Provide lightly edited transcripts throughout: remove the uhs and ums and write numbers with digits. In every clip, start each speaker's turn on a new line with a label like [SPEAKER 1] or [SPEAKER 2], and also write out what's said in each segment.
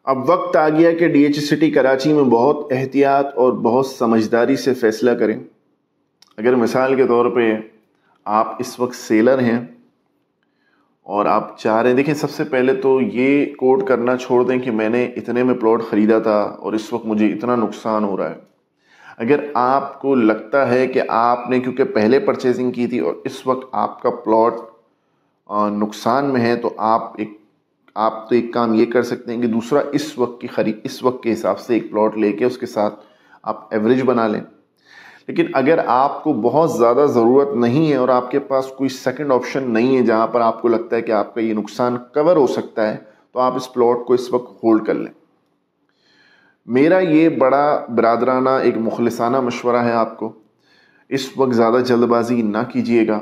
[SPEAKER 1] اب وقت آ گیا کہ ڈی ایچ سٹی کراچی میں بہت احتیاط اور بہت سمجھداری سے فیصلہ کریں. اگر مثال کے طور پہ آپ اس وقت سیلر ہیں اور آپ چاہ رہے ہیں، دیکھیں سب سے پہلے تو یہ کوٹ کرنا چھوڑ دیں کہ میں نے اتنے میں پلاٹ خریدا تھا اور اس وقت مجھے اتنا نقصان ہو رہا ہے. اگر آپ کو لگتا ہے کہ آپ نے کیونکہ پہلے پرچیزنگ کی تھی اور اس وقت آپ کا پلاٹ نقصان میں ہے، تو آپ تو ایک کام یہ کر سکتے ہیں کہ دوسرا اس وقت کے حساب سے ایک پلاٹ لے کے اس کے ساتھ آپ ایوریج بنا لیں. لیکن اگر آپ کو بہت زیادہ ضرورت نہیں ہے اور آپ کے پاس کوئی سیکنڈ آپشن نہیں ہے جہاں پر آپ کو لگتا ہے کہ آپ کا یہ نقصان کور ہو سکتا ہے، تو آپ اس پلاٹ کو اس وقت ہولڈ کر لیں. میرا یہ بڑا برادرانہ ایک مخلصانہ مشورہ ہے آپ کو، اس وقت زیادہ جلد بازی نہ کیجیے گا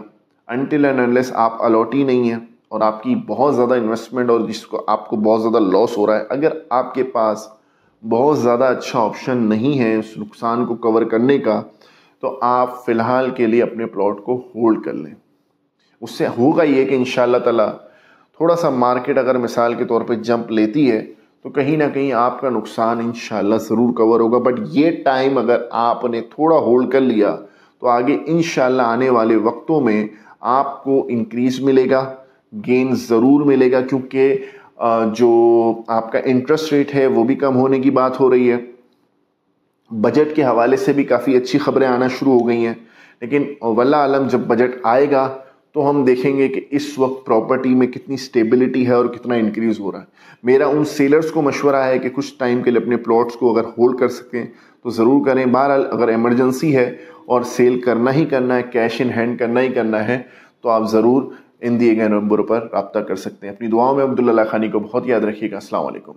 [SPEAKER 1] انٹل اینڈ انلیس آپ الاٹی نہیں ہیں اور آپ کی بہت زیادہ انویسٹمنٹ اور جس کو آپ کو بہت زیادہ لاس ہو رہا ہے. اگر آپ کے پاس بہت زیادہ اچھا آپشن نہیں ہے اس نقصان کو کور کرنے کا، تو آپ فی الحال کے لیے اپنے پلاٹ کو ہولڈ کر لیں. اس سے ہوگا یہ کہ انشاءاللہ تعالی تھوڑا سا مارکیٹ اگر مثال کے طور پہ جمپ لیتی ہے تو کہیں نہ کہیں آپ کا نقصان انشاءاللہ ضرور کور ہوگا. بٹ یہ ٹائم اگر آپ نے تھوڑا ہولڈ کر لیا تو آگے انشاءاللہ آنے والے وقتوں میں آپ کو انکریز ملے گا، گین ضرور ملے گا، کیونکہ جو آپ کا انٹرسٹ ریٹ ہے وہ بھی کم ہونے کی بات ہو رہی ہے. بجٹ کے حوالے سے بھی کافی اچھی خبریں آنا شروع ہو گئی ہیں. لیکن واللہ عالم جب بجٹ آئے گا تو ہم دیکھیں گے کہ اس وقت پراپرٹی میں کتنی سٹیبلٹی ہے اور کتنا انکریز ہو رہا ہے. میرا ان سیلرز کو مشورہ ہے کہ کچھ ٹائم کے لیے اپنے پلاٹس کو اگر ہولڈ کر سکیں تو ضرور کریں. بہرحال اگر ایمرجنسی ہے اور سیل کرنا ہی کرنا ہے، کیش ان ہینڈ کرنا ہی کرنا ہے، تو آپ ضرور ان دیے گئے نمبر پر رابطہ کر سکتے ہیں. اپنی دعاؤں میں عبداللہ خانی کو بہت یاد رکھیے گا. السلام علیکم.